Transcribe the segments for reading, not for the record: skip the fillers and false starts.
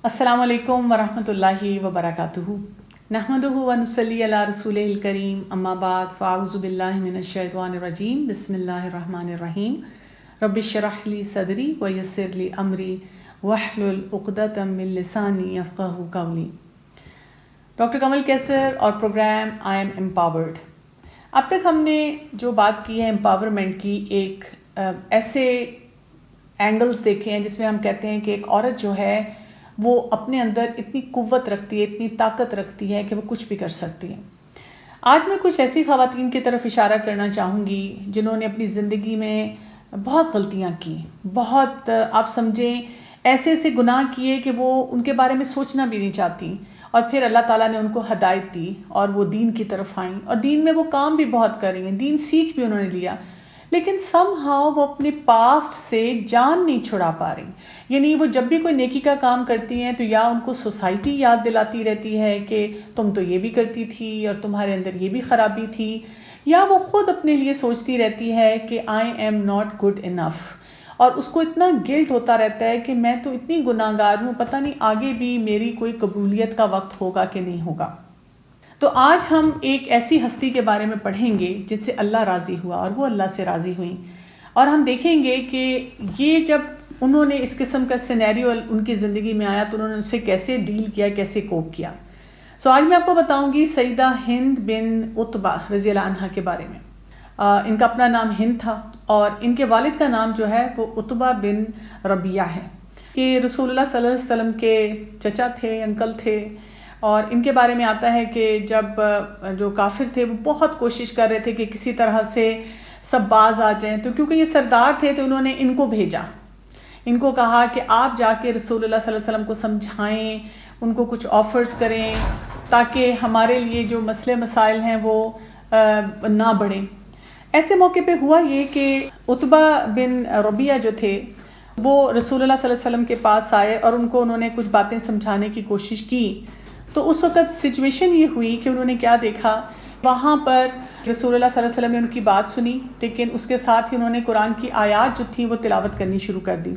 السلام علیکم ورحمۃ اللہ وبرکاتہ نحمدہ ونصلی علی رسولہ الکریم اما بعد فاعوذ باللہ من الشیطان الرجیم بسم اللہ الرحمن الرحیم رب اشرح لی صدری ویسر لی امری واحلل عقدۃ من لسانی یفقہوا قولی۔ ڈاکٹر کمل کیسر اور پروگرام آئی ایم امپاورڈ۔ اب تک ہم نے جو بات کی ہے امپاورمنٹ کی، ایک ایسے اینگلز دیکھے ہیں جس میں ہم کہتے ہیں کہ ایک عورت جو ہے وہ اپنے اندر اتنی قوت رکھتی ہے، اتنی طاقت رکھتی ہے کہ وہ کچھ بھی کر سکتی ہے۔ آج میں کچھ ایسی خواتین کی طرف اشارہ کرنا چاہوں گی جنہوں نے اپنی زندگی میں بہت غلطیاں کی، بہت آپ سمجھیں ایسے ایسے گناہ کیے کہ وہ ان کے بارے میں سوچنا بھی نہیں چاہتی، اور پھر اللہ تعالیٰ نے ان کو ہدایت دی اور وہ دین کی طرف آئیں، اور دین میں وہ کام بھی بہت کر رہی ہیں، دین سیکھ بھی انہوں نے لیا، لیکن سم ہاؤ وہ اپنے پاسٹ سے جان نہیں چھڑا پا رہی۔ یعنی وہ جب بھی کوئی نیکی کا کام کرتی ہیں تو یا ان کو سوسائٹی یاد دلاتی رہتی ہے کہ تم تو یہ بھی کرتی تھی اور تمہارے اندر یہ بھی خرابی تھی، یا وہ خود اپنے لیے سوچتی رہتی ہے کہ I am not good enough, اور اس کو اتنا گلٹ ہوتا رہتا ہے کہ میں تو اتنی گناہ گار ہوں، پتہ نہیں آگے بھی میری کوئی قبولیت کا وقت ہوگا کہ نہیں ہوگا۔ تو آج ہم ایک ایسی ہستی کے بارے میں پڑھیں گے جن سے اللہ راضی ہوا اور وہ اللہ سے راضی ہوئیں، اور ہم دیکھیں گے کہ یہ جب انہوں نے اس قسم کا سینیریو ان کی زندگی میں آیا تو انہوں نے اس سے کیسے ڈیل کیا، کیسے کوپ کیا۔ آج میں آپ کو بتاؤں گی سیدہ ہند بن عتبہ رضی اللہ عنہا کے بارے میں۔ ان کا اپنا نام ہند تھا اور ان کے والد کا نام جو ہے وہ عتبہ بن ربیعہ ہے، کہ رسول اللہ صلی اللہ علیہ وسلم کے چچا تھے، انکل تھے، اور ان کے بارے میں آتا ہے کہ جب جو کافر تھے وہ بہت کوشش کر رہے تھے کہ کسی طرح سے سب باز آ جائیں، تو کیونکہ یہ سردار تھے تو انہوں نے ان کو بھیجا، ان کو کہا کہ آپ جا کے رسول اللہ صلی اللہ علیہ وسلم کو سمجھائیں، ان کو کچھ آفرز کریں تاکہ ہمارے لیے جو مسئلے مسائل ہیں وہ نہ بڑھیں۔ ایسے موقع پہ ہوا یہ کہ عتبہ بن ربیعہ جو تھے وہ رسول اللہ صلی اللہ علیہ وسلم کے پاس آئے اور ان کو انہوں نے کچھ باتیں سمجھانے کی کوشش کی۔ تو اس وقت سچویشن یہ ہوئی کہ انہوں نے کیا دیکھا، وہاں پر رسول اللہ صلی اللہ علیہ وسلم نے ان کی بات سنی، لیکن اس کے ساتھ ہی انہوں نے قرآن کی آیات جو تھی وہ تلاوت کرنی شروع کر دی،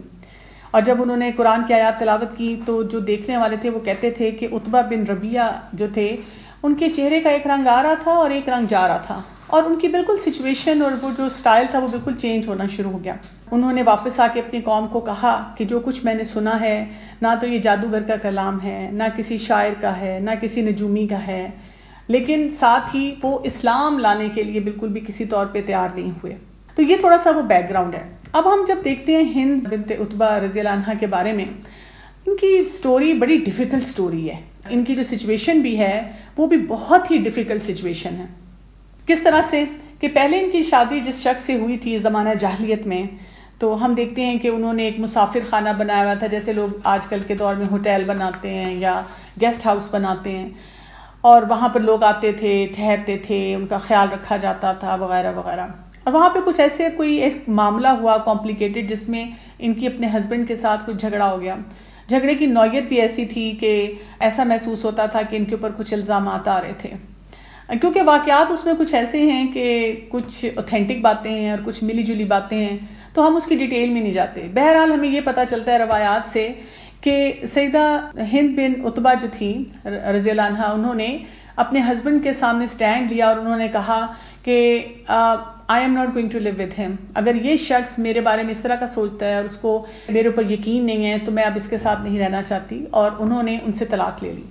اور جب انہوں نے قرآن کی آیات تلاوت کی تو جو دیکھنے والے تھے وہ کہتے تھے کہ عتبہ بن ربیعہ جو تھے ان کے چہرے کا ایک رنگ آ رہا تھا اور ایک رنگ جا رہا تھا، اور ان کی بالکل سچویشن اور وہ جو سٹائل تھا وہ بالکل چینج ہونا شروع ہو گیا۔ انہوں نے واپس آ کے اپنی قوم کو کہا کہ جو کچھ میں نے سنا ہے نہ تو یہ جادوگر کا کلام ہے، نہ کسی شاعر کا ہے، نہ کسی نجومی کا ہے، لیکن ساتھ ہی وہ اسلام لانے کے لیے بالکل بھی کسی طور پہ تیار نہیں ہوئے۔ تو یہ تھوڑا سا وہ بیک گراؤنڈ ہے۔ اب ہم جب دیکھتے ہیں ہند بنت عتبہ رضی اللہ عنہا کے بارے میں، ان کی سٹوری بڑی ڈیفیکلٹ سٹوری ہے، ان کی جو سچویشن بھی ہے وہ بھی بہت ہی ڈیفیکلٹ سچویشن ہے۔ کس طرح سے کہ پہلے ان کی شادی جس شخص سے ہوئی تھی زمانہ جاہلیت میں، تو ہم دیکھتے ہیں کہ انہوں نے ایک مسافر خانہ بنایا ہوا تھا، جیسے لوگ آج کل کے دور میں ہوٹل بناتے ہیں یا گیسٹ ہاؤس بناتے ہیں، اور وہاں پر لوگ آتے تھے، ٹھہرتے تھے، ان کا خیال رکھا جاتا تھا وغیرہ وغیرہ۔ اور وہاں پہ کچھ ایسے کوئی ایک معاملہ ہوا کمپلیکیٹڈ جس میں ان کی اپنے ہسبینڈ کے ساتھ کچھ جھگڑا ہو گیا۔ جھگڑے کی نوعیت بھی ایسی تھی کہ ایسا محسوس ہوتا تھا کہ ان کے اوپر کچھ الزامات آ رہے تھے، کیونکہ واقعات اس میں کچھ ایسے ہیں کہ کچھ اوتھینٹک باتیں ہیں اور کچھ ملی جلی باتیں ہیں، تو ہم اس کی ڈیٹیل میں نہیں جاتے۔ بہرحال ہمیں یہ پتہ چلتا ہے روایات سے کہ سیدہ ہند بن عتبہ جو تھی رضی اللہ عنہا، انہوں نے اپنے ہسبینڈ کے سامنے سٹینڈ لیا اور انہوں نے کہا کہ I am not going to leave with him, اگر یہ شخص میرے بارے میں اس طرح کا سوچتا ہے اور اس کو میرے اوپر یقین نہیں ہے تو میں اب اس کے ساتھ نہیں رہنا چاہتی، اور انہوں نے ان سے طلاق لے لی۔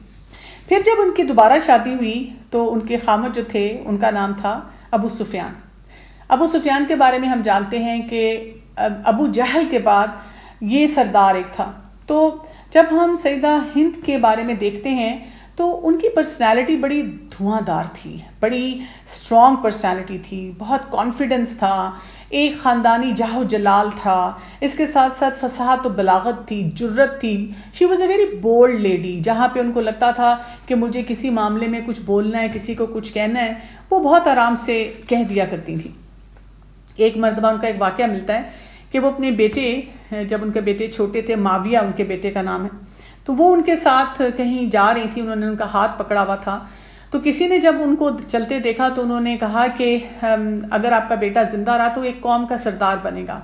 پھر جب ان کی دوبارہ شادی ہوئی تو ان کے خامد جو تھے ان کا نام تھا ابو سفیان۔ ابو سفیان کے بارے میں ہم جانتے ہیں کہ ابو جہل کے بعد یہ سردار ایک تھا۔ تو جب ہم سیدہ ہند کے بارے میں دیکھتے ہیں تو ان کی پرسنالٹی بڑی دھواں دار تھی، بڑی اسٹرانگ پرسنالٹی تھی، بہت کانفیڈنس تھا، ایک خاندانی جاہ و جلال تھا، اس کے ساتھ ساتھ فصاحت و بلاغت تھی، جرت تھی۔ She was a very bold lady, جہاں پہ ان کو لگتا تھا کہ مجھے کسی معاملے میں کچھ بولنا ہے، کسی کو کچھ کہنا ہے، وہ بہت آرام سے کہہ دیا کرتی تھی۔ ایک مرتبہ ان کا ایک واقعہ ملتا ہے کہ وہ اپنے بیٹے، جب ان کے بیٹے چھوٹے تھے، معاویہ ان کے بیٹے کا نام ہے، تو وہ ان کے ساتھ کہیں جا رہی تھی، انہوں نے ان کا ہاتھ پکڑا ہوا تھا، تو کسی نے جب ان کو چلتے دیکھا تو انہوں نے کہا کہ اگر آپ کا بیٹا زندہ رہا تو ایک قوم کا سردار بنے گا۔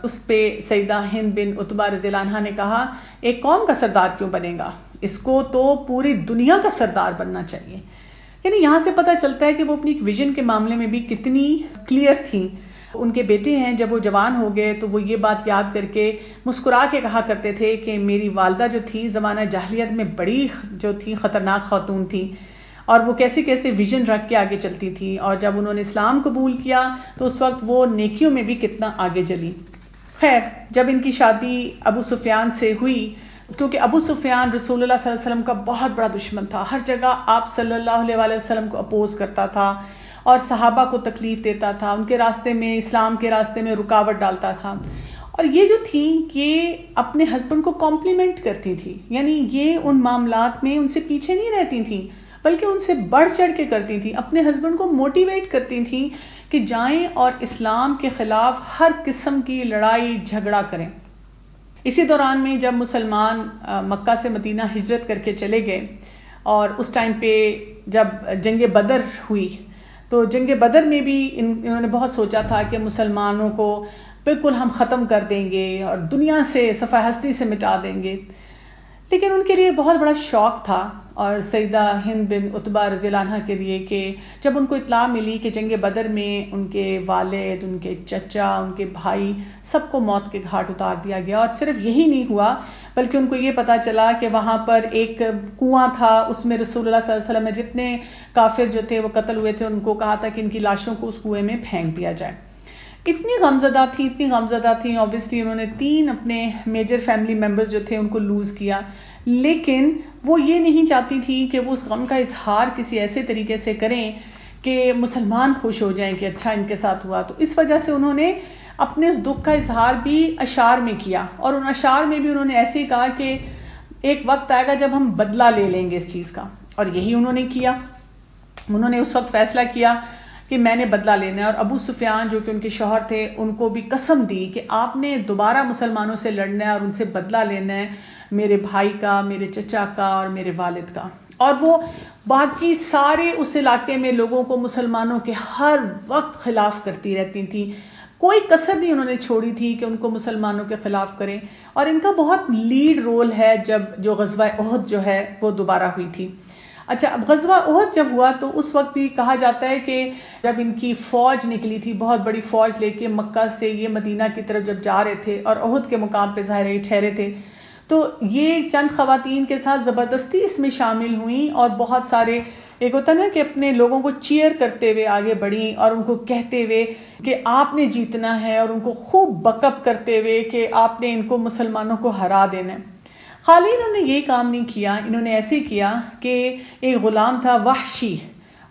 اس پہ سیدہ ہند بن عتبہ رضی اللہ عنہا نے کہا ایک قوم کا سردار کیوں بنے گا، اس کو تو پوری دنیا کا سردار بننا چاہیے. یعنی یہاں سے پتہ چلتا ہے کہ وہ اپنی ویژن کے معاملے میں بھی کتنی کلیئر تھیں. ان کے بیٹے ہیں جب وہ جوان ہو گئے تو وہ یہ بات یاد کر کے مسکرا کے کہا کرتے تھے کہ میری والدہ جو تھی زمانہ جاہلیت میں بڑی جو تھی خطرناک خاتون تھی، اور وہ کیسے کیسے ویژن رکھ کے آگے چلتی تھی، اور جب انہوں نے اسلام قبول کیا تو اس وقت وہ نیکیوں میں بھی کتنا آگے چلی. خیر، جب ان کی شادی ابو سفیان سے ہوئی، کیونکہ ابو سفیان رسول اللہ صلی اللہ علیہ وسلم کا بہت بڑا دشمن تھا، ہر جگہ آپ صلی اللہ علیہ وآلہ وسلم کو اپوز کرتا تھا اور صحابہ کو تکلیف دیتا تھا، ان کے راستے میں، اسلام کے راستے میں رکاوٹ ڈالتا تھا. اور یہ جو تھی یہ اپنے ہسبینڈ کو کمپلیمنٹ کرتی تھی، یعنی یہ ان معاملات میں ان سے پیچھے نہیں رہتی تھیں بلکہ ان سے بڑھ چڑھ کے کرتی تھیں، اپنے ہسبینڈ کو موٹیویٹ کرتی تھیں کہ جائیں اور اسلام کے خلاف ہر قسم کی لڑائی جھگڑا کریں. اسی دوران میں جب مسلمان مکہ سے مدینہ ہجرت کر کے چلے گئے، اور اس ٹائم پہ جب جنگ بدر ہوئی تو جنگ بدر میں بھی انہوں نے بہت سوچا تھا کہ مسلمانوں کو بالکل ہم ختم کر دیں گے اور دنیا سے صفحہ ہستی سے مٹا دیں گے. لیکن ان کے لیے بہت بڑا شوق تھا، اور سیدہ ہند بن عتبہ رضی اللہ عنہ کے لیے، کہ جب ان کو اطلاع ملی کہ جنگ بدر میں ان کے والد، ان کے چچا، ان کے بھائی سب کو موت کے گھاٹ اتار دیا گیا، اور صرف یہی نہیں ہوا بلکہ ان کو یہ پتا چلا کہ وہاں پر ایک کنواں تھا، اس میں رسول اللہ صلی اللہ علیہ وسلم نے جتنے کافر جو تھے وہ قتل ہوئے تھے ان کو کہا تھا کہ ان کی لاشوں کو اس کنویں میں پھینک دیا جائے. اتنی غمزدہ تھیں obviously انہوں نے 3 اپنے میجر فیملی ممبرز جو تھے ان کو لوز کیا، لیکن وہ یہ نہیں چاہتی تھی کہ وہ اس غم کا اظہار کسی ایسے طریقے سے کریں کہ مسلمان خوش ہو جائیں کہ اچھا ان کے ساتھ ہوا. تو اس وجہ سے انہوں نے اپنے اس دکھ کا اظہار بھی اشعار میں کیا، اور ان اشعار میں بھی انہوں نے ایسے ہی کہا کہ ایک وقت آئے گا جب ہم بدلہ لے لیں گے اس چیز کا، اور یہی انہوں نے کیا. انہوں نے اس وقت فیصلہ کیا کہ میں نے بدلہ لینا ہے، اور ابو سفیان جو کہ ان کے شوہر تھے ان کو بھی قسم دی کہ آپ نے دوبارہ مسلمانوں سے لڑنا ہے اور ان سے بدلہ لینا ہے، میرے بھائی کا، میرے چچا کا اور میرے والد کا. اور وہ باقی سارے اس علاقے میں لوگوں کو مسلمانوں کے ہر وقت خلاف کرتی رہتی تھی، کوئی کسر نہیں انہوں نے چھوڑی تھی کہ ان کو مسلمانوں کے خلاف کریں. اور ان کا بہت لیڈ رول ہے جب جو غزوہ احد جو ہے وہ دوبارہ ہوئی تھی. اچھا، اب غزوہ احد جب ہوا تو اس وقت بھی کہا جاتا ہے کہ جب ان کی فوج نکلی تھی، بہت بڑی فوج لے کے مکہ سے یہ مدینہ کی طرف جب جا رہے تھے اور احد کے مقام پہ ظاہر ٹھہرے تھے، تو یہ چند خواتین کے ساتھ زبردستی اس میں شامل ہوئیں، اور بہت سارے ایک ہوتا نا کہ اپنے لوگوں کو چیئر کرتے ہوئے آگے بڑھیں اور ان کو کہتے ہوئے کہ آپ نے جیتنا ہے، اور ان کو خوب بک اپ کرتے ہوئے کہ آپ نے ان کو مسلمانوں کو ہرا دینا ہے. خالی انہوں نے یہ کام نہیں کیا، انہوں نے ایسے کیا کہ ایک غلام تھا وحشی،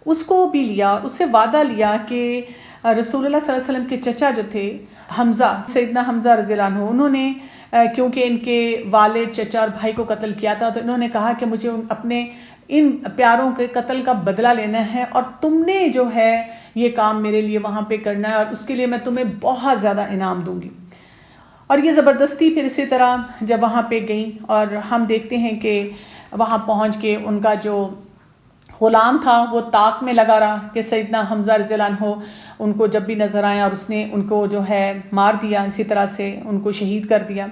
اس کو بھی لیا، اس سے وعدہ لیا کہ رسول اللہ صلی اللہ علیہ وسلم کے چچا جو تھے حمزہ، سیدنا حمزہ رضی اللہ عنہ، انہوں نے کیونکہ ان کے والد، چچا اور بھائی کو قتل کیا تھا تو انہوں نے کہا کہ مجھے اپنے ان پیاروں کے قتل کا بدلہ لینا ہے، اور تم نے جو ہے یہ کام میرے لیے وہاں پہ کرنا ہے، اور اس کے لیے میں تمہیں بہت زیادہ انعام دوں گی. اور یہ زبردستی پھر اسی طرح جب وہاں پہ گئیں، اور ہم دیکھتے ہیں کہ وہاں پہنچ کے ان کا جو غلام تھا وہ طاق میں لگا رہا کہ سیدنا حمزہ رضی اللہ عنہ ان کو جب بھی نظر آئے، اور اس نے ان کو جو ہے مار دیا، اسی طرح سے ان کو شہید کر دیا.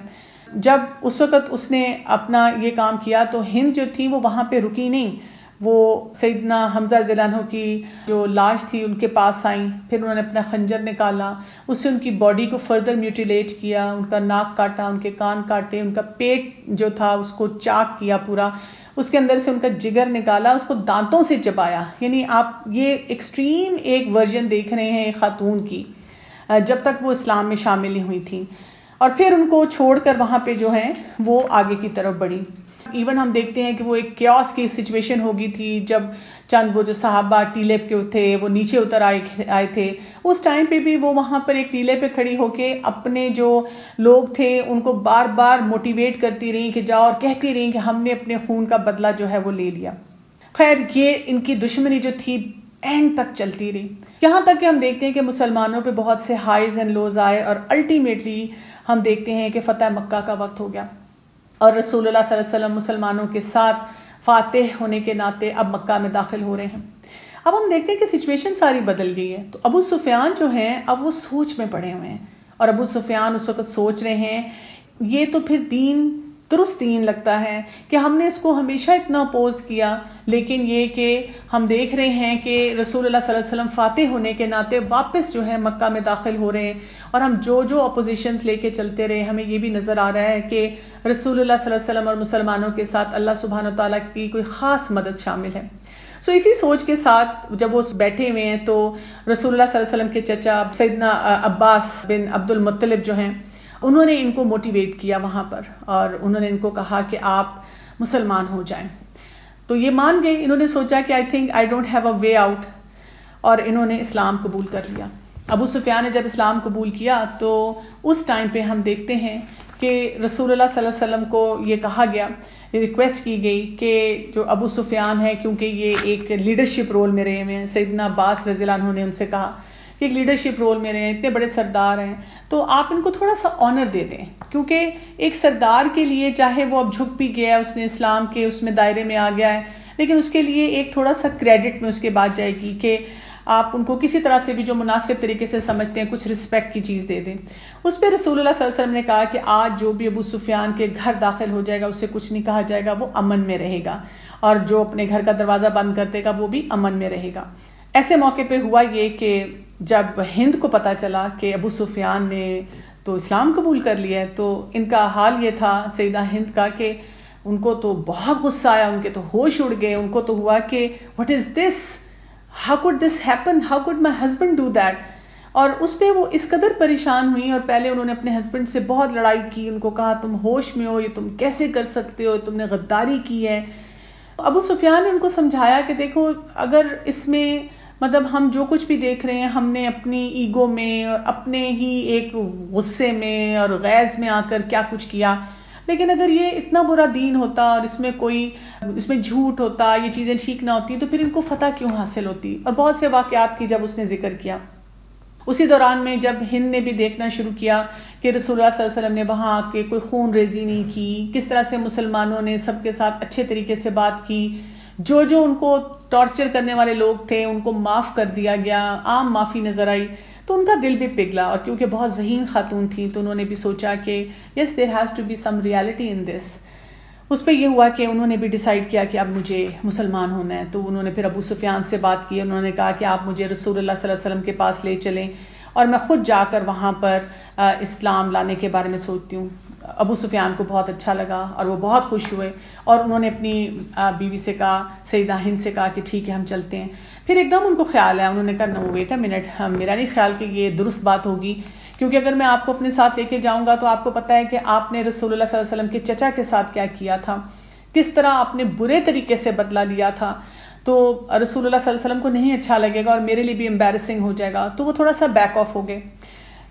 جب اس وقت اس نے اپنا یہ کام کیا تو ہند جو تھی وہ وہاں پہ رکی نہیں، وہ سیدنا حمزہ رضی اللہ عنہ کی جو لاش تھی ان کے پاس آئیں، پھر انہوں نے اپنا خنجر نکالا، اس سے ان کی باڈی کو فردر میوٹیلیٹ کیا، ان کا ناک کاٹا، ان کے کان کاٹے، ان کا پیٹ جو تھا اس کو چاک کیا پورا، اس کے اندر سے ان کا جگر نکالا، اس کو دانتوں سے چبایا. یعنی آپ یہ ایکسٹریم ایک ورژن دیکھ رہے ہیں ایک خاتون کی جب تک وہ اسلام میں شامل نہیں ہوئی تھی. اور پھر ان کو چھوڑ کر وہاں پہ جو ہے وہ آگے کی طرف بڑھی. ایون ہم دیکھتے ہیں کہ وہ ایک کیوس کی سچویشن ہو گئی تھی جب چند وہ جو صحابہ ٹیلے پہ تھے وہ نیچے اتر آئے تھے، اس ٹائم پہ بھی وہ وہاں پر ایک ٹیلے پہ کھڑی ہو کے اپنے جو لوگ تھے ان کو بار بار موٹیویٹ کرتی رہیں کہ جاؤ، اور کہتی رہیں کہ ہم نے اپنے خون کا بدلہ جو ہے وہ لے لیا. خیر، یہ ان کی دشمنی جو تھی اینڈ تک چلتی رہی، یہاں تک کہ ہم دیکھتے ہیں کہ مسلمانوں پہ بہت سے ہائیز اینڈ لوز آئے، اور الٹیمیٹلی ہم دیکھتے ہیں کہ فتح مکہ کا وقت ہو گیا، اور رسول اللہ صلی اللہ علیہ وسلم مسلمانوں کے ساتھ فاتح ہونے کے ناطے اب مکہ میں داخل ہو رہے ہیں. اب ہم دیکھتے ہیں کہ سچویشن ساری بدل گئی ہے. تو ابو سفیان جو ہیں اب وہ سوچ میں پڑے ہوئے ہیں، اور ابو سفیان اس وقت سوچ رہے ہیں یہ تو پھر دین درست دین لگتا ہے کہ ہم نے اس کو ہمیشہ اتنا اپوز کیا، لیکن یہ کہ ہم دیکھ رہے ہیں کہ رسول اللہ صلی اللہ علیہ وسلم فاتح ہونے کے ناطے واپس جو ہے مکہ میں داخل ہو رہے ہیں، اور ہم جو اپوزیشنز لے کے چلتے رہے ہمیں یہ بھی نظر آ رہا ہے کہ رسول اللہ صلی اللہ علیہ وسلم اور مسلمانوں کے ساتھ اللہ سبحانہ و تعالیٰ کی کوئی خاص مدد شامل ہے۔ سو اسی سوچ کے ساتھ جب وہ بیٹھے ہوئے ہیں تو رسول اللہ صلی اللہ علیہ وسلم کے چچا سیدنا عباس بن عبد المطلب جو ہیں انہوں نے ان کو موٹیویٹ کیا وہاں پر، اور انہوں نے ان کو کہا کہ آپ مسلمان ہو جائیں۔ تو یہ مان گئے، انہوں نے سوچا کہ I don't have a way out، اور انہوں نے اسلام قبول کر لیا۔ ابو سفیان نے جب اسلام قبول کیا تو اس ٹائم پہ ہم دیکھتے ہیں کہ رسول اللہ صلی اللہ علیہ وسلم کو یہ کہا گیا، ریکویسٹ کی گئی کہ جو ابو سفیان ہے، کیونکہ یہ ایک لیڈرشپ رول میں رہے ہیں، سیدنا عباس رضی اللہ عنہ نے ان سے کہا کہ ایک لیڈرشپ رول میں رہے ہیں، اتنے بڑے سردار ہیں، تو آپ ان کو تھوڑا سا آنر دے دیں، کیونکہ ایک سردار کے لیے چاہے وہ اب جھک بھی گیا ہے، اس نے اسلام کے اس میں دائرے میں آ گیا ہے، لیکن اس کے لیے ایک تھوڑا سا کریڈٹ میں اس کے بعد جائے گی کہ آپ ان کو کسی طرح سے بھی جو مناسب طریقے سے سمجھتے ہیں کچھ رسپیکٹ کی چیز دے دیں۔ اس پہ رسول اللہ صلی اللہ علیہ وسلم نے کہا کہ آج جو بھی ابو سفیان کے گھر داخل ہو جائے گا اسے کچھ نہیں کہا جائے گا، وہ امن میں رہے گا، اور جو اپنے گھر کا دروازہ بند کر دے گا وہ بھی امن میں رہے گا۔ ایسے موقع پہ ہوا یہ کہ جب ہند کو پتا چلا کہ ابو سفیان نے تو اسلام قبول کر لیا ہے، تو ان کا حال یہ تھا سیدہ ہند کا کہ ان کو تو بہت غصہ آیا، ان کے تو ہوش اڑ گئے، ان کو تو ہوا کہ what is this? How could this happen? How could my husband do that? اور اس پہ وہ اس قدر پریشان ہوئی، اور پہلے انہوں نے اپنے ہسبینڈ سے بہت لڑائی کی، ان کو کہا تم ہوش میں ہو، یہ تم کیسے کر سکتے ہو، تم نے غداری کی ہے۔ ابو سفیان نے ان کو سمجھایا کہ دیکھو اگر اس میں مطلب ہم جو کچھ بھی دیکھ رہے ہیں ہم نے اپنی ایگو میں اور اپنے ہی ایک غصے میں اور غیظ میں آ کر کیا کچھ کیا، لیکن اگر یہ اتنا برا دین ہوتا اور اس میں جھوٹ ہوتا، یہ چیزیں ٹھیک نہ ہوتی، تو پھر ان کو فتح کیوں حاصل ہوتی؟ اور بہت سے واقعات کی جب اس نے ذکر کیا، اسی دوران میں جب ہند نے بھی دیکھنا شروع کیا کہ رسول اللہ صلی اللہ علیہ وسلم نے وہاں آ کے کوئی خون ریزی نہیں کی، کس طرح سے مسلمانوں نے سب کے ساتھ اچھے طریقے سے بات کی، جو ان کو ٹارچر کرنے والے لوگ تھے ان کو معاف کر دیا گیا، عام معافی نظر آئی، تو ان کا دل بھی پگھلا، اور کیونکہ بہت ذہین خاتون تھی تو انہوں نے بھی سوچا کہ yes there has to be some reality in this. اس پہ یہ ہوا کہ انہوں نے بھی ڈیسائیڈ کیا کہ اب مجھے مسلمان ہونا ہے، تو انہوں نے پھر ابو سفیان سے بات کی، انہوں نے کہا کہ آپ مجھے رسول اللہ صلی اللہ علیہ وسلم کے پاس لے چلیں اور میں خود جا کر وہاں پر اسلام لانے کے بارے میں سوچتی ہوں۔ ابو سفیان کو بہت اچھا لگا اور وہ بہت خوش ہوئے، اور انہوں نے اپنی بیوی سے کہا، سیدہ ہند سے کہا کہ ٹھیک ہے ہم چلتے ہیں۔ پھر ایک دم ان کو خیال آیا، انہوں نے کہا نو ویٹ اے منٹ، میرا نہیں خیال کہ یہ درست بات ہوگی، کیونکہ اگر میں آپ کو اپنے ساتھ لے کے جاؤں گا تو آپ کو پتہ ہے کہ آپ نے رسول اللہ صلی اللہ علیہ وسلم کے چچا کے ساتھ کیا کیا تھا، کس طرح آپ نے برے طریقے سے بدلہ لیا تھا، تو رسول اللہ صلی اللہ علیہ وسلم کو نہیں اچھا لگے گا اور میرے لیے بھی امبیرسنگ ہو جائے گا، تو وہ تھوڑا سا بیک آف ہو گئے۔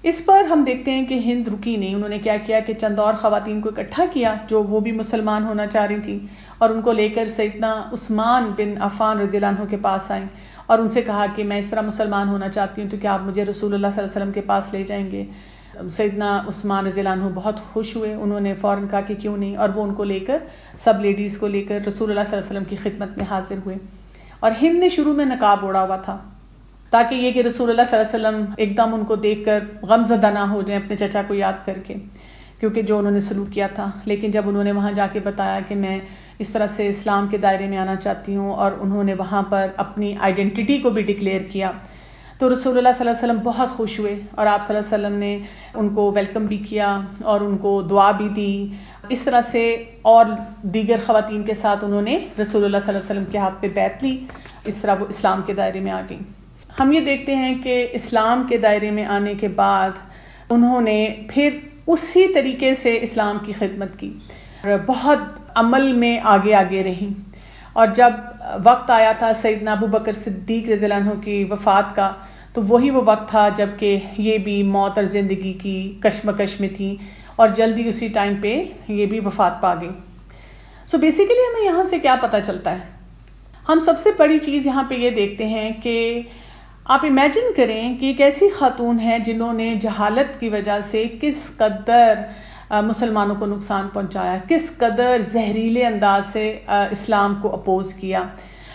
اس پر ہم دیکھتے ہیں کہ ہند رکی نہیں، انہوں نے کیا کیا کہ چند اور خواتین کو اکٹھا کیا جو وہ بھی مسلمان ہونا چاہ رہی تھیں، اور ان کو لے کر سیدنا عثمان بن عفان رضی اللہ عنہ کے پاس آئیں اور ان سے کہا کہ میں اس طرح مسلمان ہونا چاہتی ہوں، تو کیا آپ مجھے رسول اللہ صلی اللہ علیہ وسلم کے پاس لے جائیں گے؟ سیدنا عثمان رضی اللہ عنہ بہت خوش ہوئے، انہوں نے فوراً کہا کہ کیوں نہیں، اور وہ ان کو لے کر سب لیڈیز کو لے کر رسول اللہ صلی اللہ علیہ وسلم کی خدمت میں حاضر ہوئے۔ اور ہند نے شروع میں نقاب اوڑا ہوا تھا تاکہ یہ کہ رسول اللہ صلی اللہ علیہ وسلم ایک دم ان کو دیکھ کر غمزدہ نہ ہو جائیں اپنے چچا کو یاد کر کے، کیونکہ جو انہوں نے سلوک کیا تھا۔ لیکن جب انہوں نے وہاں جا کے بتایا کہ میں اس طرح سے اسلام کے دائرے میں آنا چاہتی ہوں، اور انہوں نے وہاں پر اپنی آئیڈینٹی کو بھی ڈکلیئر کیا، تو رسول اللہ صلی اللہ علیہ وسلم بہت خوش ہوئے، اور آپ صلی اللہ علیہ وسلم نے ان کو ویلکم بھی کیا اور ان کو دعا بھی دی۔ اس طرح سے اور دیگر خواتین کے ساتھ انہوں نے رسول اللہ صلی اللہ علیہ وسلم کے ہاتھ پہ بیعت لی، اس طرح وہ اسلام کے دائرے میں آ گئی۔ ہم یہ دیکھتے ہیں کہ اسلام کے دائرے میں آنے کے بعد انہوں نے پھر اسی طریقے سے اسلام کی خدمت کی، بہت عمل میں آگے رہی، اور جب وقت آیا تھا سیدنا ابو بکر صدیق رضی اللہ عنہ کی وفات کا، تو وہی وہ وقت تھا جب کہ یہ بھی موت اور زندگی کی کشمکش میں تھی، اور جلدی اسی ٹائم پہ یہ بھی وفات پا گئی۔ سو بیسیکلی ہمیں یہاں سے کیا پتہ چلتا ہے؟ ہم سب سے بڑی چیز یہاں پہ یہ دیکھتے ہیں کہ آپ امیجن کریں کہ ایک ایسی خاتون ہے جنہوں نے جہالت کی وجہ سے کس قدر مسلمانوں کو نقصان پہنچایا، کس قدر زہریلے انداز سے اسلام کو اپوز کیا،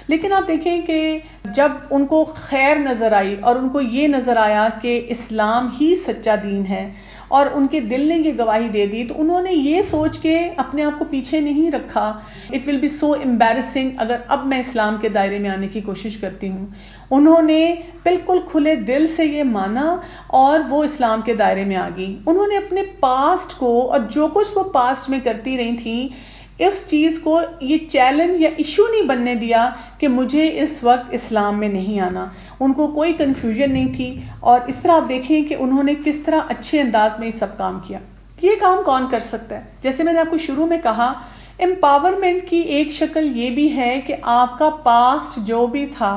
لیکن آپ دیکھیں کہ جب ان کو خیر نظر آئی اور ان کو یہ نظر آیا کہ اسلام ہی سچا دین ہے اور ان کے دل نے یہ گواہی دے دی، تو انہوں نے یہ سوچ کے اپنے آپ کو پیچھے نہیں رکھا it will be so embarrassing اگر اب میں اسلام کے دائرے میں آنے کی کوشش کرتی ہوں. انہوں نے بالکل کھلے دل سے یہ مانا اور وہ اسلام کے دائرے میں آ گئی. انہوں نے اپنے پاسٹ کو اور جو کچھ وہ پاسٹ میں کرتی رہی تھیں اس چیز کو یہ چیلنج یا ایشو نہیں بننے دیا کہ مجھے اس وقت اسلام میں نہیں آنا. ان کو کوئی کنفیوژن نہیں تھی. اور اس طرح آپ دیکھیں کہ انہوں نے کس طرح اچھے انداز میں یہ سب کام کیا. یہ کام کون کر سکتا ہے؟ جیسے میں نے آپ کو شروع میں کہا، امپاورمنٹ کی ایک شکل یہ بھی ہے کہ آپ کا پاسٹ جو بھی تھا،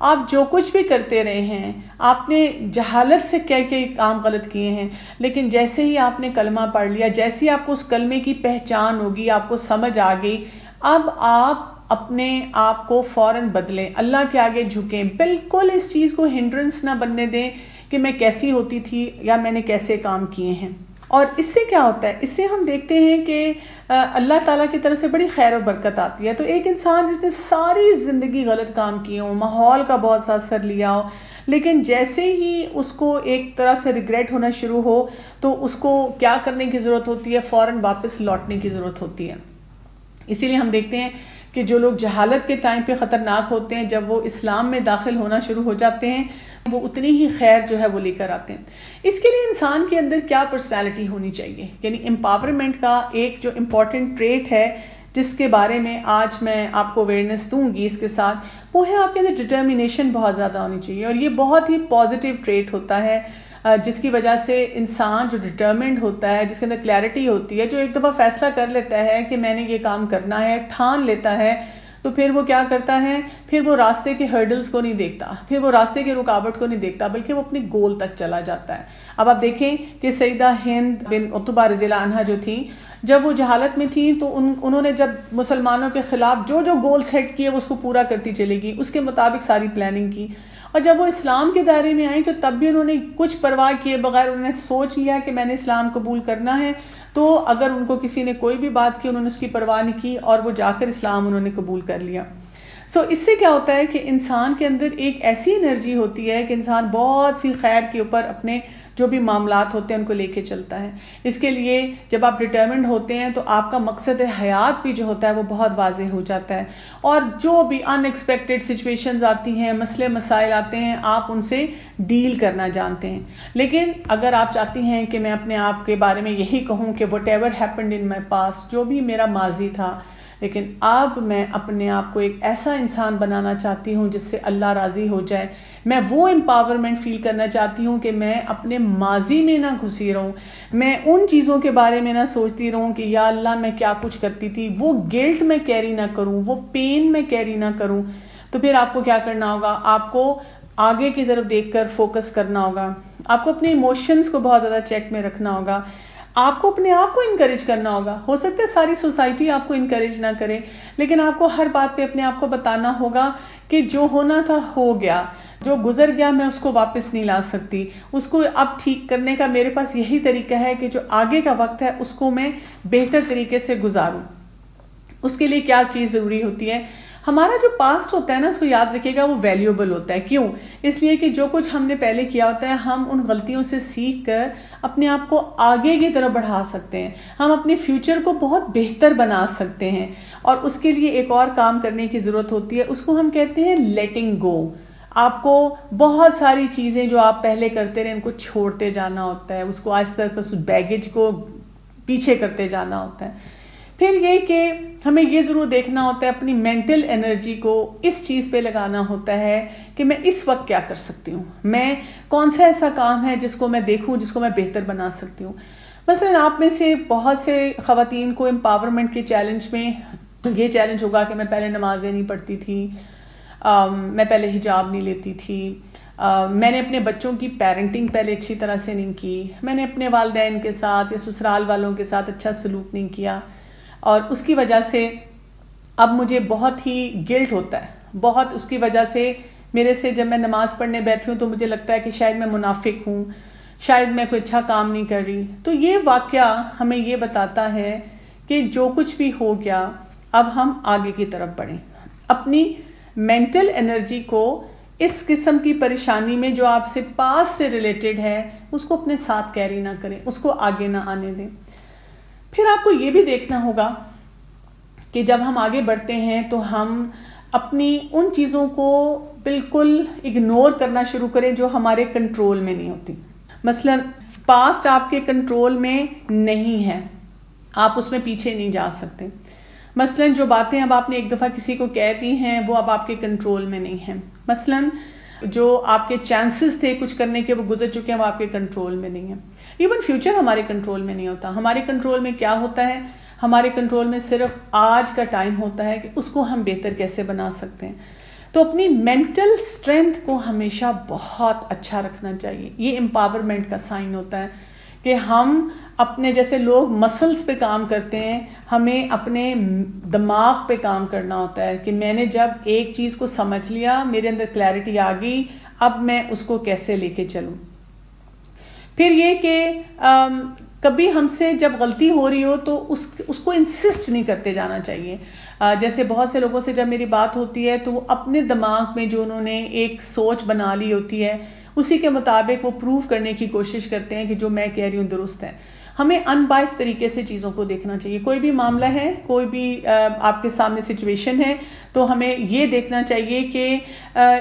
آپ جو کچھ بھی کرتے رہے ہیں، آپ نے جہالت سے کئی کام غلط کیے ہیں، لیکن جیسے ہی آپ نے کلمہ پڑھ لیا، جیسے ہی آپ کو اس کلمے کی پہچان ہوگی، آپ کو سمجھ آ گئی، اب آپ اپنے آپ کو فوراً بدلیں، اللہ کے آگے جھکیں، بالکل اس چیز کو ہنڈرنس نہ بننے دیں کہ میں کیسی ہوتی تھی یا میں نے کیسے کام کیے ہیں. اور اس سے کیا ہوتا ہے؟ اس سے ہم دیکھتے ہیں کہ اللہ تعالیٰ کی طرف سے بڑی خیر و برکت آتی ہے. تو ایک انسان جس نے ساری زندگی غلط کام کیے ہوں، ماحول کا بہت سا اثر لیا ہو، لیکن جیسے ہی اس کو ایک طرح سے ریگریٹ ہونا شروع ہو تو اس کو کیا کرنے کی ضرورت ہوتی ہے؟ فوراً واپس لوٹنے کی ضرورت ہوتی ہے. اسی لیے ہم دیکھتے ہیں کہ جو لوگ جہالت کے ٹائم پہ خطرناک ہوتے ہیں، جب وہ اسلام میں داخل ہونا شروع ہو جاتے ہیں وہ اتنی ہی خیر جو ہے وہ لے کر آتے ہیں. اس کے لیے انسان کے اندر کیا پرسنالٹی ہونی چاہیے؟ یعنی امپاورمنٹ کا ایک جو امپورٹنٹ ٹریٹ ہے جس کے بارے میں آج میں آپ کو اویئرنیس دوں گی اس کے ساتھ، وہ ہے آپ کے اندر ڈٹرمینیشن بہت زیادہ ہونی چاہیے. اور یہ بہت ہی پازیٹیو ٹریٹ ہوتا ہے جس کی وجہ سے انسان جو ڈٹرمنڈ ہوتا ہے، جس کے اندر کلیئرٹی ہوتی ہے، جو ایک دفعہ فیصلہ کر لیتا ہے کہ میں نے یہ کام کرنا ہے، ٹھان لیتا ہے، تو پھر وہ کیا کرتا ہے؟ پھر وہ راستے کے ہرڈلز کو نہیں دیکھتا، پھر وہ راستے کے رکاوٹ کو نہیں دیکھتا، بلکہ وہ اپنے گول تک چلا جاتا ہے. اب آپ دیکھیں کہ سیدہ ہند بن عتبہ رضی اللہ عنہا جو تھیں، جب وہ جہالت میں تھیں تو انہوں نے جب مسلمانوں کے خلاف جو جو گول سیٹ کیے وہ اس کو پورا کرتی چلے گی، اس کے مطابق ساری پلاننگ کی. اور جب وہ اسلام کے دائرے میں آئیں تو تب بھی انہوں نے کچھ پرواہ کیے بغیر انہوں نے سوچ لیا کہ میں نے اسلام قبول کرنا ہے. تو اگر ان کو کسی نے کوئی بھی بات کی انہوں نے اس کی پرواہ نہیں کی اور وہ جا کر اسلام انہوں نے قبول کر لیا. اس سے کیا ہوتا ہے کہ انسان کے اندر ایک ایسی انرجی ہوتی ہے کہ انسان بہت سی خیر کے اوپر اپنے جو بھی معاملات ہوتے ہیں ان کو لے کے چلتا ہے. اس کے لیے جب آپ ڈٹرمنڈ ہوتے ہیں تو آپ کا مقصد حیات بھی جو ہوتا ہے وہ بہت واضح ہو جاتا ہے. اور جو بھی ان ایکسپیکٹڈ سچویشنز آتی ہیں، مسئلے مسائل آتے ہیں، آپ ان سے ڈیل کرنا جانتے ہیں. لیکن اگر آپ چاہتی ہیں کہ میں اپنے آپ کے بارے میں یہی کہوں کہ what ever happened in my past, جو بھی میرا ماضی تھا، لیکن اب میں اپنے آپ کو ایک ایسا انسان بنانا چاہتی ہوں جس سے اللہ راضی ہو جائے. میں وہ امپاورمنٹ فیل کرنا چاہتی ہوں کہ میں اپنے ماضی میں نہ گھسی رہوں، میں ان چیزوں کے بارے میں نہ سوچتی رہوں کہ یا اللہ میں کیا کچھ کرتی تھی، وہ گلٹ میں کیری نہ کروں، وہ پین میں کیری نہ کروں. تو پھر آپ کو کیا کرنا ہوگا؟ آپ کو آگے کی طرف دیکھ کر فوکس کرنا ہوگا. آپ کو اپنے ایموشنز کو بہت زیادہ چیک میں رکھنا ہوگا. آپ کو اپنے آپ کو انکریج کرنا ہوگا. ہو سکتا ہے ساری سوسائٹی آپ کو انکریج نہ کرے، لیکن آپ کو ہر بات پہ اپنے آپ کو بتانا ہوگا کہ جو ہونا تھا ہو گیا، جو گزر گیا میں اس کو واپس نہیں لا سکتی، اس کو اب ٹھیک کرنے کا میرے پاس یہی طریقہ ہے کہ جو آگے کا وقت ہے اس کو میں بہتر طریقے سے گزاروں. اس کے لیے کیا چیز ضروری ہوتی ہے؟ ہمارا جو پاسٹ ہوتا ہے نا، اس کو یاد رکھیے گا، وہ ویلیوبل ہوتا ہے. کیوں؟ اس لیے کہ جو کچھ ہم نے پہلے کیا ہوتا ہے ہم ان غلطیوں سے سیکھ کر اپنے آپ کو آگے کی طرف بڑھا سکتے ہیں، ہم اپنے فیوچر کو بہت بہتر بنا سکتے ہیں. اور اس کے لیے ایک اور کام کرنے کی ضرورت ہوتی ہے، اس کو ہم کہتے ہیں لیٹنگ گو. آپ کو بہت ساری چیزیں جو آپ پہلے کرتے رہے ان کو چھوڑتے جانا ہوتا ہے، اس کو آہستہ آہستہ اس بیگیج کو پیچھے کرتے جانا ہوتا ہے. پھر یہ کہ ہمیں یہ ضرور دیکھنا ہوتا ہے، اپنی مینٹل انرجی کو اس چیز پہ لگانا ہوتا ہے کہ میں اس وقت کیا کر سکتی ہوں، میں کون سا ایسا کام ہے جس کو میں دیکھوں، جس کو میں بہتر بنا سکتی ہوں. مثلا آپ میں سے بہت سے خواتین کو امپاورمنٹ کے چیلنج میں یہ چیلنج ہوگا کہ میں پہلے نمازیں نہیں پڑھتی تھی، میں پہلے حجاب نہیں لیتی تھی، میں نے اپنے بچوں کی پیرنٹنگ پہلے اچھی طرح سے نہیں کی، میں نے اپنے والدین کے ساتھ یا سسرال والوں کے ساتھ اچھا سلوک نہیں کیا، اور اس کی وجہ سے اب مجھے بہت ہی گلٹ ہوتا ہے. بہت اس کی وجہ سے میرے سے جب میں نماز پڑھنے بیٹھی ہوں تو مجھے لگتا ہے کہ شاید میں منافق ہوں، شاید میں کوئی اچھا کام نہیں کر رہی. تو یہ واقعہ ہمیں یہ بتاتا ہے کہ جو کچھ بھی ہو گیا اب ہم آگے کی طرف بڑھیں، اپنی مینٹل انرجی کو اس قسم کی پریشانی میں جو آپ سے پاس سے ریلیٹڈ ہے اس کو اپنے ساتھ کیری نہ کریں، اس کو آگے نہ آنے دیں۔ پھر آپ کو یہ بھی دیکھنا ہوگا کہ جب ہم آگے بڑھتے ہیں تو ہم اپنی ان چیزوں کو بالکل اگنور کرنا شروع کریں جو ہمارے کنٹرول میں نہیں ہوتی۔ مثلا پاسٹ آپ کے کنٹرول میں نہیں ہے، آپ اس میں پیچھے نہیں جا سکتے۔ مثلا جو باتیں اب آپ نے ایک دفعہ کسی کو کہہ دی ہیں وہ اب آپ کے کنٹرول میں نہیں ہیں۔ مثلا جو آپ کے چانسز تھے کچھ کرنے کے وہ گزر چکے ہیں، وہ آپ کے کنٹرول میں نہیں ہیں۔ ایون فیوچر ہمارے کنٹرول میں نہیں ہوتا۔ ہمارے کنٹرول میں کیا ہوتا ہے؟ ہمارے کنٹرول میں صرف آج کا ٹائم ہوتا ہے کہ اس کو ہم بہتر کیسے بنا سکتے ہیں۔ تو اپنی مینٹل اسٹرینتھ کو ہمیشہ بہت اچھا رکھنا چاہیے۔ یہ امپاورمنٹ کا سائن ہوتا ہے کہ ہم اپنے جیسے لوگ مسلز پہ کام کرتے ہیں، ہمیں اپنے دماغ پہ کام کرنا ہوتا ہے کہ میں نے جب ایک چیز کو سمجھ لیا، میرے اندر کلیئرٹی آ گئی، اب میں اس کو کیسے لے کے چلوں۔ پھر یہ کہ کبھی ہم سے جب غلطی ہو رہی ہو تو اس کو انسسٹ نہیں کرتے جانا چاہیے۔ جیسے بہت سے لوگوں سے جب میری بات ہوتی ہے تو وہ اپنے دماغ میں جو انہوں نے ایک سوچ بنا لی ہوتی ہے اسی کے مطابق وہ پروو کرنے کی کوشش کرتے ہیں کہ جو میں کہہ رہی ہوں درست ہے۔ ہمیں ان بائس طریقے سے چیزوں کو دیکھنا چاہیے۔ کوئی بھی معاملہ ہے، کوئی بھی آپ کے سامنے سچویشن ہے تو ہمیں یہ دیکھنا چاہیے کہ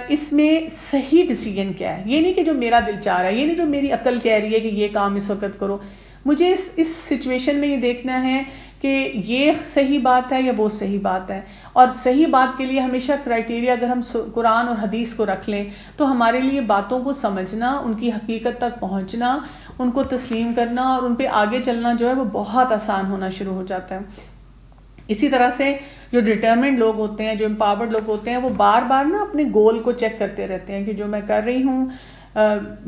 اس میں صحیح ڈیسیژن کیا ہے۔ یہ نہیں کہ جو میرا دل چاہ رہا ہے، یہ نہیں جو میری عقل کہہ رہی ہے کہ یہ کام اس وقت کرو۔ مجھے اس سچویشن میں یہ دیکھنا ہے کہ یہ صحیح بات ہے یا وہ صحیح بات ہے۔ اور صحیح بات کے لیے ہمیشہ کرائٹیریا اگر ہم قرآن اور حدیث کو رکھ لیں تو ہمارے لیے باتوں کو سمجھنا، ان کی حقیقت تک پہنچنا، ان کو تسلیم کرنا اور ان پہ آگے چلنا جو ہے وہ بہت آسان ہونا شروع ہو جاتا ہے۔ اسی طرح سے جو ڈٹرمنڈ لوگ ہوتے ہیں، جو امپاورڈ لوگ ہوتے ہیں، وہ بار بار نا اپنے گول کو چیک کرتے رہتے ہیں کہ جو میں کر رہی ہوں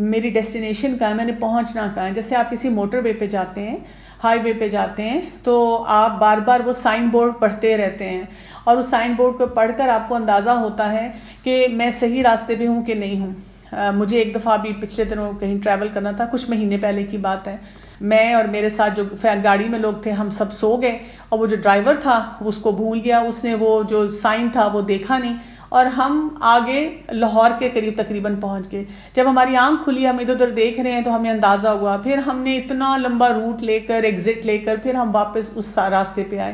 میری ڈیسٹینیشن کہاں ہے، میں نے پہنچنا کہاں ہے۔ جیسے آپ کسی موٹر وے پہ جاتے ہیں، ہائی وے پہ جاتے ہیں تو آپ بار بار وہ سائن بورڈ پڑھتے رہتے ہیں اور اس سائن بورڈ کو پڑھ کر آپ کو اندازہ ہوتا ہے کہ میں صحیح راستے پہ ہوں کہ نہیں ہوں۔ مجھے ایک دفعہ بھی پچھلے دنوں کہیں ٹریول کرنا تھا، کچھ مہینے پہلے کی بات ہے، میں اور میرے ساتھ جو گاڑی میں لوگ تھے ہم سب سو گئے اور وہ جو ڈرائیور تھا اس کو بھول گیا، اس نے وہ جو سائن تھا وہ دیکھا نہیں اور ہم آگے لاہور کے قریب تقریباً پہنچ گئے۔ جب ہماری آنکھ کھلی ہم ادھر ادھر دیکھ رہے ہیں تو ہمیں اندازہ ہوا، پھر ہم نے اتنا لمبا روٹ لے کر ایگزٹ لے کر پھر ہم واپس اس راستے پہ آئے۔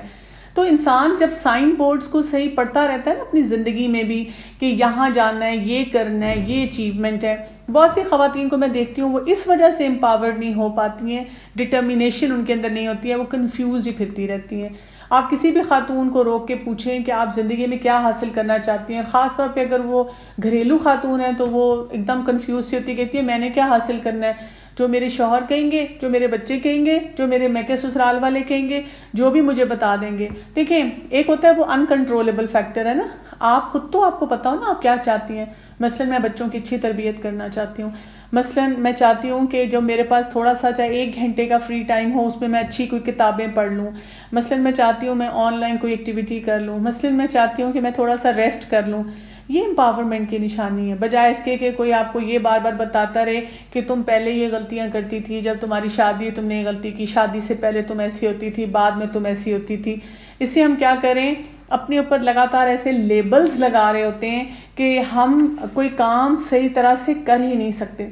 تو انسان جب سائن بورڈز کو صحیح پڑھتا رہتا ہے نا اپنی زندگی میں بھی کہ یہاں جانا ہے، یہ کرنا ہے، یہ اچیومنٹ ہے۔ بہت سی خواتین کو میں دیکھتی ہوں وہ اس وجہ سے امپاورڈ نہیں ہو پاتی ہیں، ڈٹرمینیشن ان کے اندر نہیں ہوتی ہے، وہ کنفیوزڈ ہی پھرتی رہتی ہیں۔ آپ کسی بھی خاتون کو روک کے پوچھیں کہ آپ زندگی میں کیا حاصل کرنا چاہتی ہیں، اور خاص طور پہ اگر وہ گھریلو خاتون ہیں تو وہ ایک دم کنفیوز سی ہوتی، کہتی ہے میں نے کیا حاصل کرنا ہے، جو میرے شوہر کہیں گے، جو میرے بچے کہیں گے، جو میرے میکے سسرال والے کہیں گے، جو بھی مجھے بتا دیں گے۔ دیکھیں ایک ہوتا ہے وہ انکنٹرولبل فیکٹر ہے نا، آپ خود تو آپ کو پتا ہو نا آپ کیا چاہتی ہیں۔ مثلا میں بچوں کی اچھی تربیت کرنا چاہتی ہوں، مثلا میں چاہتی ہوں کہ جو میرے پاس تھوڑا سا چاہے 1 گھنٹے کا فری ٹائم ہو اس میں اچھی کوئی کتابیں پڑھ لوں، مثلا میں چاہتی ہوں میں آن لائن کوئی ایکٹیویٹی کر لوں، مثلا میں چاہتی ہوں کہ میں تھوڑا سا ریسٹ کر لوں۔ یہ امپاورمنٹ کی نشانی ہے، بجائے اس کے کہ کوئی آپ کو یہ بار بار بتاتا رہے کہ تم پہلے یہ غلطیاں کرتی تھی، جب تمہاری شادی تم نے یہ غلطی کی، شادی سے پہلے تم ایسی ہوتی تھی، بعد میں تم ایسی ہوتی تھی۔ اس سے ہم کیا کریں، اپنے اوپر لگاتار ایسے لیبلز لگا رہے ہوتے ہیں کہ ہم کوئی کام صحیح طرح سے کر ہی نہیں سکتے۔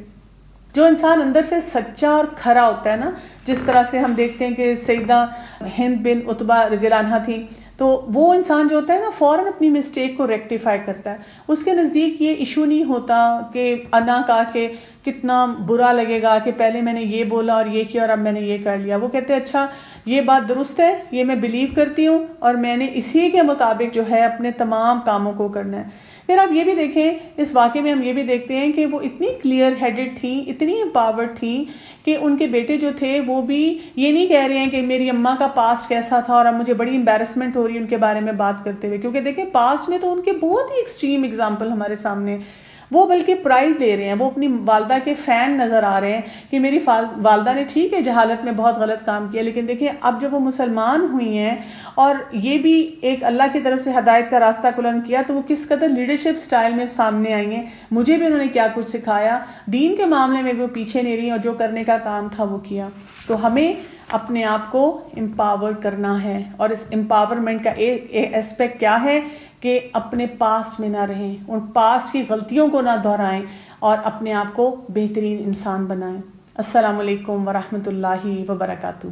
جو انسان اندر سے سچا اور کھرا ہوتا ہے نا، جس طرح سے ہم دیکھتے ہیں کہ سیدہ ہند بن عتبہ رضی اللہ عنہا تھی، تو وہ انسان جو ہوتا ہے نا فوراً اپنی مسٹیک کو ریکٹیفائی کرتا ہے۔ اس کے نزدیک یہ ایشو نہیں ہوتا کہ انا کا کہ کتنا برا لگے گا کہ پہلے میں نے یہ بولا اور یہ کیا اور اب میں نے یہ کر لیا۔ وہ کہتے ہیں اچھا یہ بات درست ہے، یہ میں بلیو کرتی ہوں اور میں نے اسی کے مطابق جو ہے اپنے تمام کاموں کو کرنا ہے۔ پھر آپ یہ بھی دیکھیں اس واقعے میں ہم یہ بھی دیکھتے ہیں کہ وہ اتنی کلیئر ہیڈڈ تھیں، اتنی امپاورڈ تھیں کہ ان کے بیٹے جو تھے وہ بھی یہ نہیں کہہ رہے ہیں کہ میری اماں کا پاسٹ کیسا تھا اور اب مجھے بڑی امبیرسمنٹ ہو رہی ہے ان کے بارے میں بات کرتے ہوئے، کیونکہ دیکھیں پاسٹ میں تو ان کے بہت ہی ایکسٹریم اگزامپل ہمارے سامنے، وہ بلکہ پرائز لے رہے ہیں، وہ اپنی والدہ کے فین نظر آ رہے ہیں کہ میری والدہ نے ٹھیک ہے جہالت میں بہت غلط کام کیا، لیکن دیکھیں اب جب وہ مسلمان ہوئی ہیں اور یہ بھی ایک اللہ کی طرف سے ہدایت کا راستہ کھلن کیا تو وہ کس قدر لیڈرشپ سٹائل میں سامنے آئی ہیں، مجھے بھی انہوں نے کیا کچھ سکھایا، دین کے معاملے میں وہ پیچھے نہیں رہی اور جو کرنے کا کام تھا وہ کیا۔ تو ہمیں اپنے آپ کو امپاور کرنا ہے، اور اس امپاورمنٹ کا ایک اسپیکٹ کیا ہے کہ اپنے پاسٹ میں نہ رہیں، ان پاسٹ کی غلطیوں کو نہ دہرائیں اور اپنے آپ کو بہترین انسان بنائیں۔ السلام علیکم ورحمۃ اللہ وبرکاتہ۔